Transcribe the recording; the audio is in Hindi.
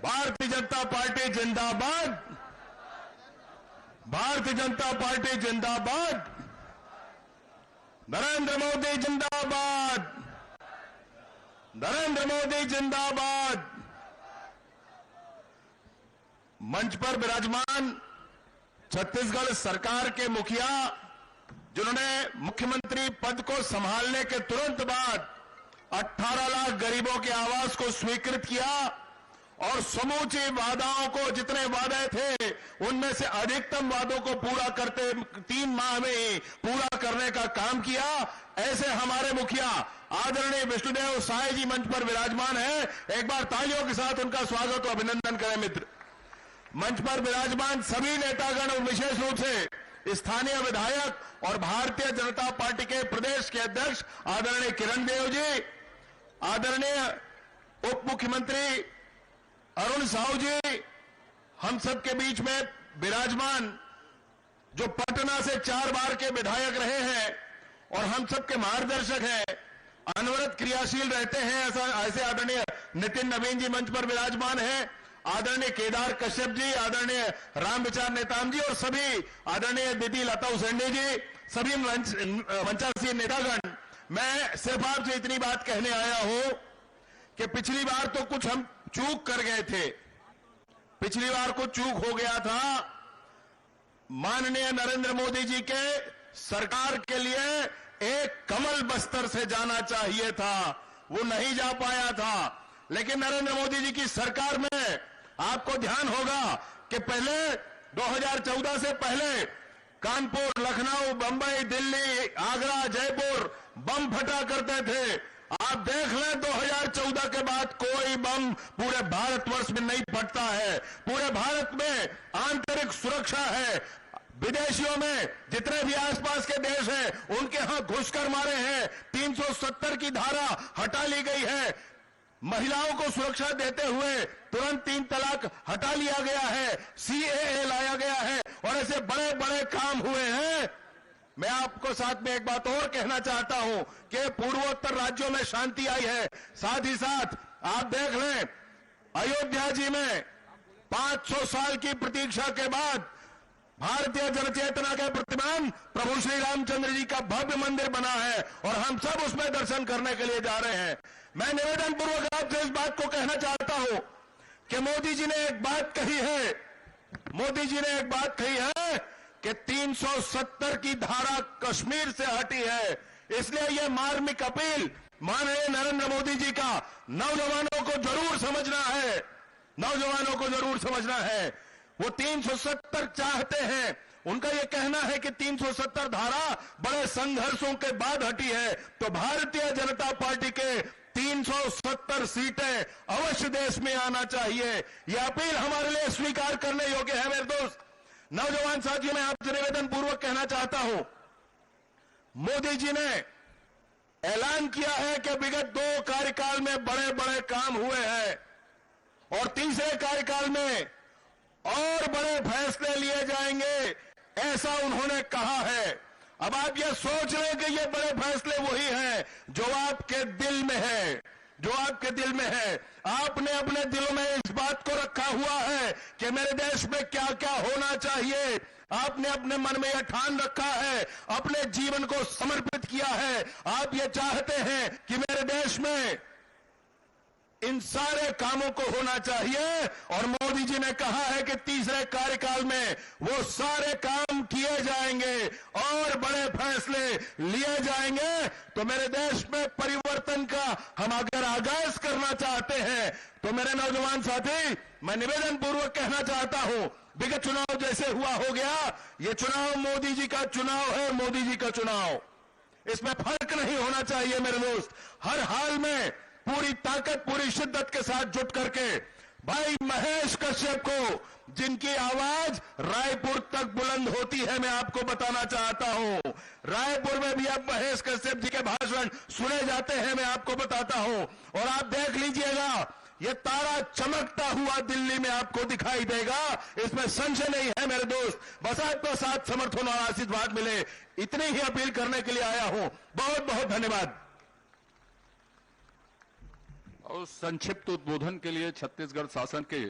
भारतीय जनता पार्टी जिंदाबाद, भारतीय जनता पार्टी जिंदाबाद, नरेंद्र मोदी जिंदाबाद, नरेंद्र मोदी जिंदाबाद। मंच पर विराजमान छत्तीसगढ़ सरकार के मुखिया, जिन्होंने मुख्यमंत्री पद को संभालने के तुरंत बाद 18 लाख गरीबों के आवास को स्वीकृत किया और समूची वादाओं को, जितने वादे थे उनमें से अधिकतम वादों को पूरा करते 3 माह में ही पूरा करने का काम किया, ऐसे हमारे मुखिया आदरणीय विष्णुदेव साय जी मंच पर विराजमान है। एक बार तालियों के साथ उनका स्वागत और अभिनंदन करें। मित्र, मंच पर विराजमान सभी नेतागण और विशेष रूप से स्थानीय विधायक और भारतीय जनता पार्टी के प्रदेश के अध्यक्ष आदरणीय किरण देव जी, आदरणीय उप मुख्यमंत्री अरुण साहू जी, हम सब के बीच में विराजमान जो पटना से 4 बार के विधायक रहे हैं और हम सब के मार्गदर्शक हैं, अनवरत क्रियाशील रहते हैं, ऐसे आदरणीय नितिन नवीन जी मंच पर विराजमान हैं, आदरणीय केदार कश्यप जी, आदरणीय राम विचार नेताम जी और सभी आदरणीय दीदी लता उसेंडी जी, सभी मंचासीन नेतागण। मैं सिर्फ आपसे इतनी बात कहने आया हूं कि पिछली बार तो कुछ हम चूक कर गए थे, पिछली बार कुछ चूक हो गया था। माननीय नरेंद्र मोदी जी के सरकार के लिए एक कमल बस्तर से जाना चाहिए था, वो नहीं जा पाया था। लेकिन नरेंद्र मोदी जी की सरकार में आपको ध्यान होगा कि पहले 2014 से पहले कानपुर, लखनऊ, बंबई, दिल्ली, आगरा, जयपुर बम फटा करते थे। आप देख लें 2014 के बाद कोई बम पूरे भारतवर्ष में नहीं फटता है। पूरे भारत में आंतरिक सुरक्षा है। विदेशियों में जितने भी आसपास के देश हैं उनके यहां घुसकर मारे हैं। 370 की धारा हटा ली गई है। महिलाओं को सुरक्षा देते हुए तुरंत 3 तलाक हटा लिया गया है। सीएए लाया गया है और ऐसे बड़े बड़े काम हुए हैं। मैं आपको साथ में एक बात और कहना चाहता हूं कि पूर्वोत्तर राज्यों में शांति आई है। साथ ही साथ आप देख लें, अयोध्या जी में 500 साल की प्रतीक्षा के बाद भारतीय जनचेतना के प्रतिमान प्रभु श्री रामचंद्र जी का भव्य मंदिर बना है और हम सब उसमें दर्शन करने के लिए जा रहे हैं। मैं निवेदन पूर्वक आपसे इस बात को कहना चाहता हूं कि मोदी जी ने एक बात कही है, मोदी जी ने एक बात कही है कि 370 की धारा कश्मीर से हटी है। इसलिए यह मार्मिक अपील माननीय नरेंद्र मोदी जी का नौजवानों को जरूर समझना है, नौजवानों को जरूर समझना है। वो 370 चाहते हैं। उनका यह कहना है कि 370 धारा बड़े संघर्षों के बाद हटी है, तो भारतीय जनता पार्टी के 370 सीटें अवश्य देश में आना चाहिए। यह अपील हमारे लिए स्वीकार करने योग्य है। मेरे दोस्त नौजवान साथियों, मैं आपसे निवेदन पूर्वक कहना चाहता हूं, मोदी जी ने ऐलान किया है कि विगत 2 कार्यकाल में बड़े बड़े काम हुए हैं और तीसरे कार्यकाल में और बड़े फैसले लिए जाएंगे, ऐसा उन्होंने कहा है। अब आप ये सोच रहे हैं कि ये बड़े फैसले वही हैं जो आपके दिल में है, जो आपके दिल में है। आपने अपने दिलों में इस बात को रखा हुआ है कि मेरे देश में क्या क्या होना चाहिए। आपने अपने मन में यह ठान रखा है, अपने जीवन को समर्पित किया है। आप ये चाहते हैं कि मेरे देश में इन सारे कामों को होना चाहिए और मोदी जी ने कहा है कि तीसरे कार्यकाल में वो सारे काम किए जाएंगे और बड़े फैसले लिए जाएंगे। तो मेरे देश में परिवर्तन का हम अगर आगाज करना चाहते हैं तो मेरे नौजवान साथी, मैं निवेदन पूर्वक कहना चाहता हूं, विगत चुनाव जैसे हुआ हो गया, ये चुनाव मोदी जी का चुनाव है, मोदी जी का चुनाव। इसमें फर्क नहीं होना चाहिए मेरे दोस्त। हर हाल में पूरी ताकत, पूरी शिद्दत के साथ जुट करके भाई महेश कश्यप को, जिनकी आवाज रायपुर तक बुलंद होती है, मैं आपको बताना चाहता हूं, रायपुर में भी अब महेश कश्यप जी के भाषण सुने जाते हैं, मैं आपको बताता हूं। और आप देख लीजिएगा, ये तारा चमकता हुआ दिल्ली में आपको दिखाई देगा, इसमें संशय नहीं है मेरे दोस्त। बस आपको साथ समर्थन और आशीर्वाद मिले, इतनी ही अपील करने के लिए आया हूं। बहुत बहुत धन्यवाद। और संक्षिप्त उद्बोधन के लिए छत्तीसगढ़ शासन के